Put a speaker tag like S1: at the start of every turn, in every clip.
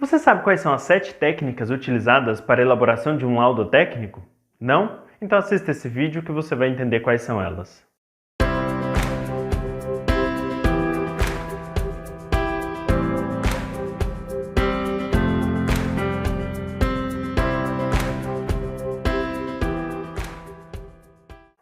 S1: Você sabe quais são as 7 técnicas utilizadas para a elaboração de um laudo técnico? Não? Então assista esse vídeo que você vai entender quais são elas.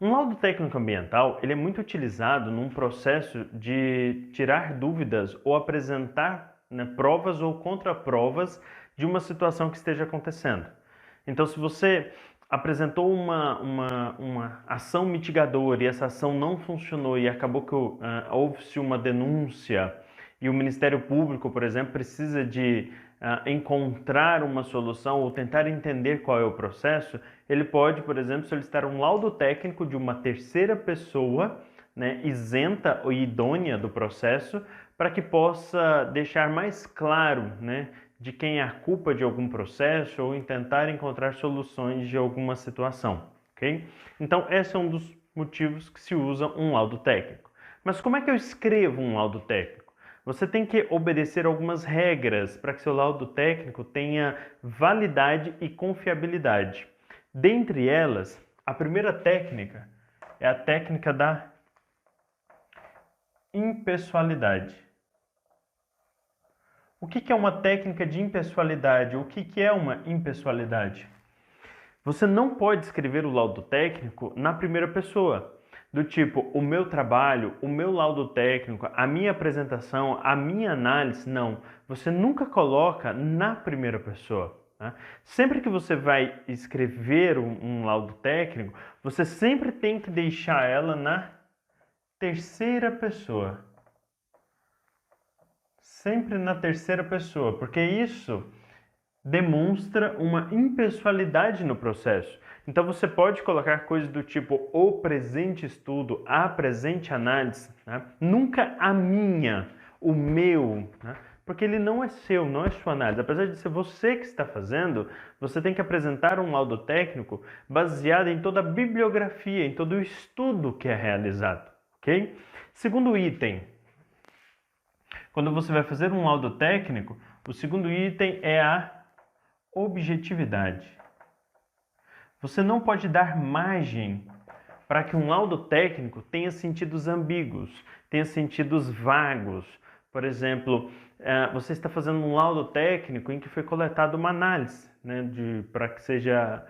S1: Um laudo técnico ambiental ele é muito utilizado num processo de tirar dúvidas ou apresentar provas ou contraprovas de uma situação que esteja acontecendo. Então, se você apresentou uma ação mitigadora e essa ação não funcionou e acabou que houve-se uma denúncia e o Ministério Público, por exemplo, precisa de encontrar uma solução ou tentar entender qual é o processo, ele pode, por exemplo, solicitar um laudo técnico de uma terceira pessoa, isenta ou idônea do processo, para que possa deixar mais claro, de quem é a culpa de algum processo ou em tentar encontrar soluções de alguma situação, ok? Então, esse é um dos motivos que se usa um laudo técnico. Mas como é que eu escrevo um laudo técnico? Você tem que obedecer algumas regras para que seu laudo técnico tenha validade e confiabilidade. Dentre elas, a primeira técnica é a técnica da impessoalidade. O que é uma técnica de impessoalidade? O que é uma impessoalidade? Você não pode escrever o laudo técnico na primeira pessoa, do tipo, o meu trabalho, o meu laudo técnico, a minha apresentação, a minha análise, não. Você nunca coloca na primeira pessoa. Sempre que você vai escrever um laudo técnico, você sempre tem que deixar ela na terceira pessoa. Sempre na terceira pessoa, porque isso demonstra uma impessoalidade no processo. Então você pode colocar coisas do tipo o presente estudo, a presente análise, nunca a minha, o meu, porque ele não é seu, não é sua análise. Apesar de ser você que está fazendo, você tem que apresentar um laudo técnico baseado em toda a bibliografia, em todo o estudo que é realizado, ok? Segundo item, quando você vai fazer um laudo técnico, o segundo item é a objetividade. Você não pode dar margem para que um laudo técnico tenha sentidos ambíguos, tenha sentidos vagos. Por exemplo, você está fazendo um laudo técnico em que foi coletada uma análise, para que seja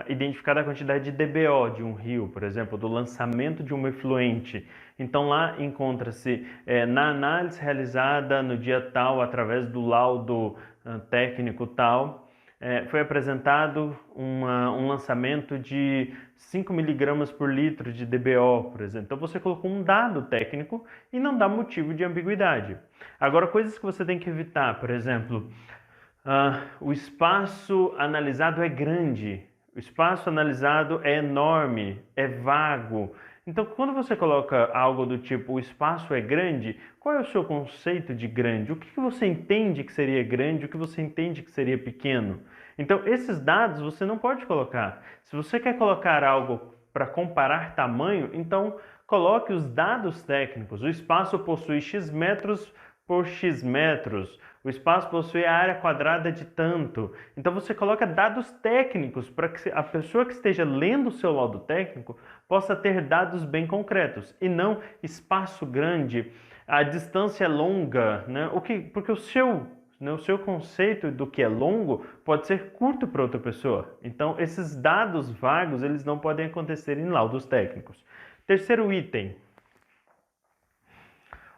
S1: identificada a quantidade de DBO de um rio, por exemplo, do lançamento de um efluente. Então lá encontra-se na análise realizada no dia tal, através do laudo técnico tal, foi apresentado um lançamento de 5 mg por litro de DBO, por exemplo. Então você colocou um dado técnico e não dá motivo de ambiguidade. Agora, coisas que você tem que evitar, por exemplo, o espaço analisado é grande, o espaço analisado é enorme, é vago. Então, quando você coloca algo do tipo o espaço é grande, qual é o seu conceito de grande? O que você entende que seria grande? O que você entende que seria pequeno? Então, esses dados você não pode colocar. Se você quer colocar algo para comparar tamanho, então coloque os dados técnicos. O espaço possui x metros por x metros. O espaço possui a área quadrada de tanto. Então você coloca dados técnicos para que a pessoa que esteja lendo o seu laudo técnico possa ter dados bem concretos e não espaço grande, a distância é longa, porque o seu conceito do que é longo pode ser curto para outra pessoa. Então esses dados vagos eles não podem acontecer em laudos técnicos. Terceiro item.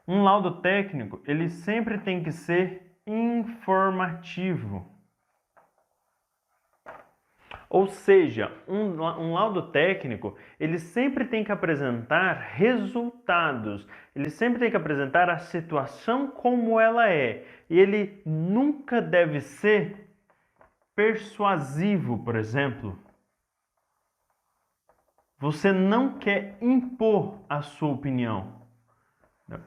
S1: Um laudo técnico, ele sempre tem que ser informativo. Ou seja, um laudo técnico, ele sempre tem que apresentar resultados. Ele sempre tem que apresentar a situação como ela é. E ele nunca deve ser persuasivo, por exemplo. Você não quer impor a sua opinião.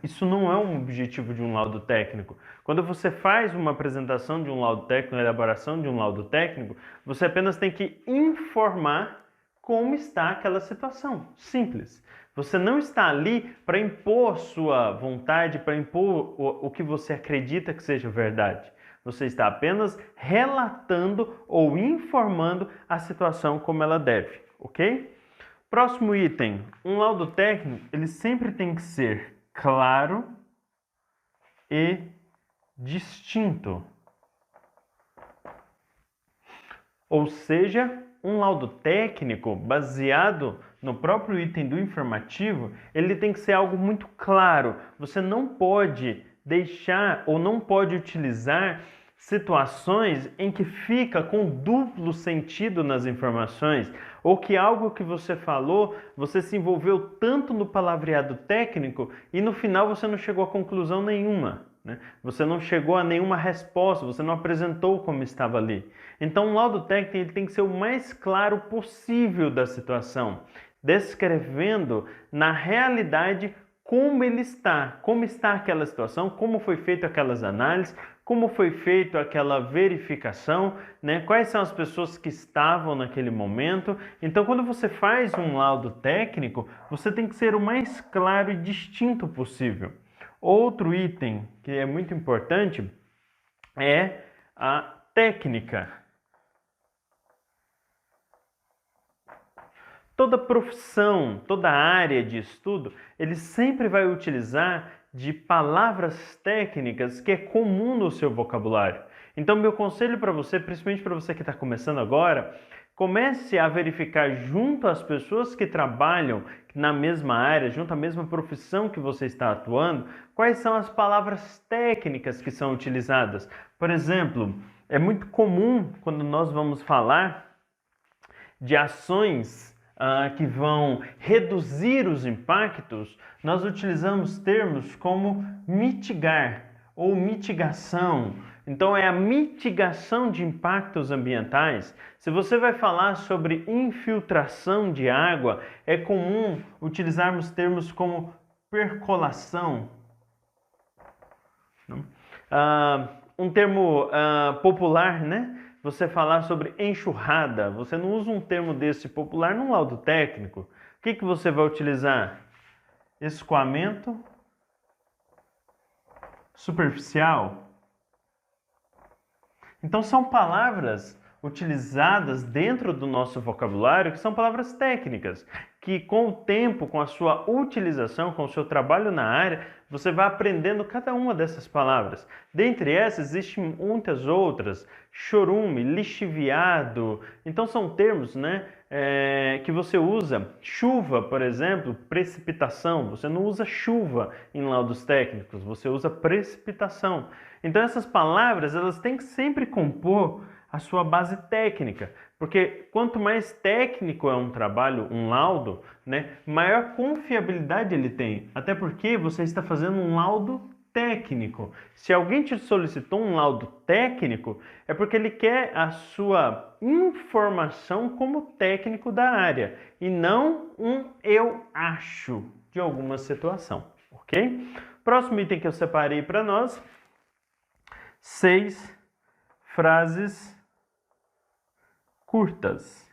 S1: Isso não é um objetivo de um laudo técnico. Quando você faz uma apresentação de um laudo técnico, uma elaboração de um laudo técnico, você apenas tem que informar como está aquela situação. Simples. Você não está ali para impor sua vontade, para impor o que você acredita que seja verdade. Você está apenas relatando ou informando a situação como ela deve, ok? Próximo item, um laudo técnico, ele sempre tem que ser claro e distinto. Ou seja, um laudo técnico baseado no próprio item do informativo, ele tem que ser algo muito claro. Você não pode deixar ou não pode utilizar situações em que fica com duplo sentido nas informações, ou que algo que você falou, você se envolveu tanto no palavreado técnico e no final você não chegou a conclusão nenhuma, né? Você não chegou a nenhuma resposta, você não apresentou como estava ali. Então, um laudo técnico ele tem que ser o mais claro possível da situação, descrevendo na realidade como ele está, como está aquela situação, como foi feita aquelas análises, como foi feita aquela verificação, né? Quais são as pessoas que estavam naquele momento. Então, quando você faz um laudo técnico, você tem que ser o mais claro e distinto possível. Outro item que é muito importante é a técnica. Toda profissão, toda área de estudo, ele sempre vai utilizar de palavras técnicas que é comum no seu vocabulário. Então, meu conselho para você, principalmente para você que está começando agora, comece a verificar junto às pessoas que trabalham na mesma área, junto à mesma profissão que você está atuando, quais são as palavras técnicas que são utilizadas. Por exemplo, é muito comum quando nós vamos falar de ações que vão reduzir os impactos, nós utilizamos termos como mitigar ou mitigação. Então, é a mitigação de impactos ambientais. Se você vai falar sobre infiltração de água, é comum utilizarmos termos como percolação. Um termo popular, né? Você falar sobre enxurrada, você não usa um termo desse popular num laudo técnico. O que você vai utilizar? Escoamento superficial. Então são palavras utilizadas dentro do nosso vocabulário que são palavras técnicas, que com o tempo, com a sua utilização, com o seu trabalho na área, você vai aprendendo cada uma dessas palavras. Dentre essas, existem muitas outras, chorume, lixiviado. Então são termos, né, que você usa. Chuva, por exemplo, precipitação. Você não usa chuva em laudos técnicos, você usa precipitação. Então essas palavras, elas têm que sempre compor a sua base técnica, porque quanto mais técnico é um trabalho, um laudo, né, maior confiabilidade ele tem, até porque você está fazendo um laudo técnico. Se alguém te solicitou um laudo técnico, é porque ele quer a sua informação como técnico da área, e não um eu acho de alguma situação, ok? Próximo item que eu separei para nós, 6 frases curtas.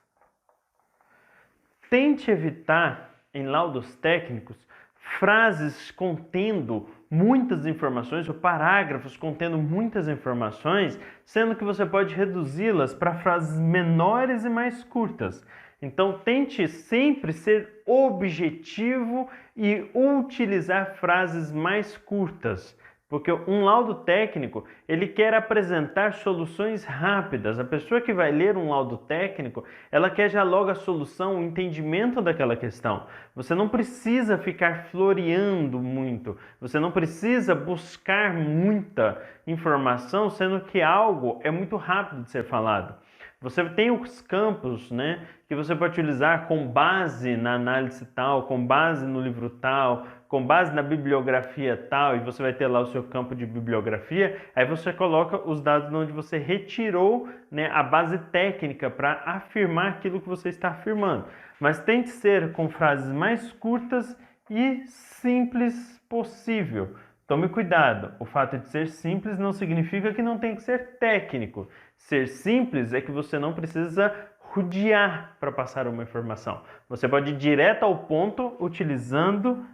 S1: Tente evitar, em laudos técnicos, frases contendo muitas informações ou parágrafos contendo muitas informações, sendo que você pode reduzi-las para frases menores e mais curtas. Então, tente sempre ser objetivo e utilizar frases mais curtas. Porque um laudo técnico, ele quer apresentar soluções rápidas. A pessoa que vai ler um laudo técnico, ela quer já logo a solução, o entendimento daquela questão. Você não precisa ficar floreando muito, você não precisa buscar muita informação, sendo que algo é muito rápido de ser falado. Você tem os campos, né, que você pode utilizar com base na análise tal, com base no livro tal, com base na bibliografia tal, e você vai ter lá o seu campo de bibliografia, aí você coloca os dados onde você retirou, né, a base técnica para afirmar aquilo que você está afirmando. Mas tente ser com frases mais curtas e simples possível. Tome cuidado, o fato de ser simples não significa que não tem que ser técnico. Ser simples é que você não precisa rodear para passar uma informação. Você pode ir direto ao ponto utilizando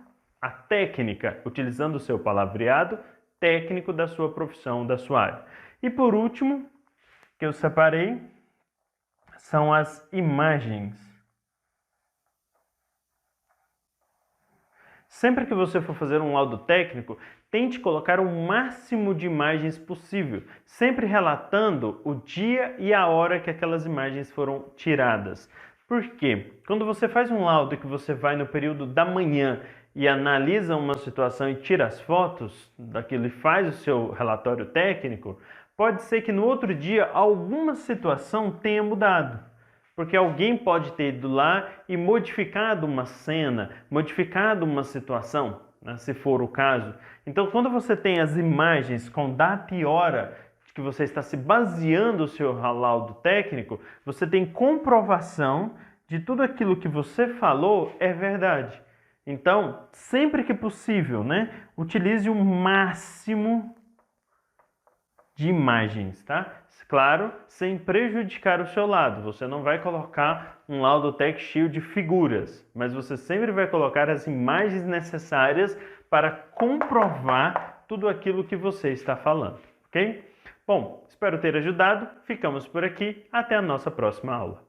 S1: a técnica, utilizando o seu palavreado técnico da sua profissão, da sua área. E por último, que eu separei, são as imagens. Sempre que você for fazer um laudo técnico, tente colocar o máximo de imagens possível, sempre relatando o dia e a hora que aquelas imagens foram tiradas. Por quê? Quando você faz um laudo que você vai no período da manhã e analisa uma situação e tira as fotos daquilo e faz o seu relatório técnico, pode ser que no outro dia alguma situação tenha mudado. Porque alguém pode ter ido lá e modificado uma cena, modificado uma situação, né, se for o caso. Então, quando você tem as imagens com data e hora que você está se baseando o seu laudo técnico, você tem comprovação de tudo aquilo que você falou é verdade. Então, sempre que possível, né, utilize o máximo de imagens, tá? Claro, sem prejudicar o seu lado. Você não vai colocar um laudo técnico cheio de figuras, mas você sempre vai colocar as imagens necessárias para comprovar tudo aquilo que você está falando, ok? Bom, espero ter ajudado. Ficamos por aqui. Até a nossa próxima aula.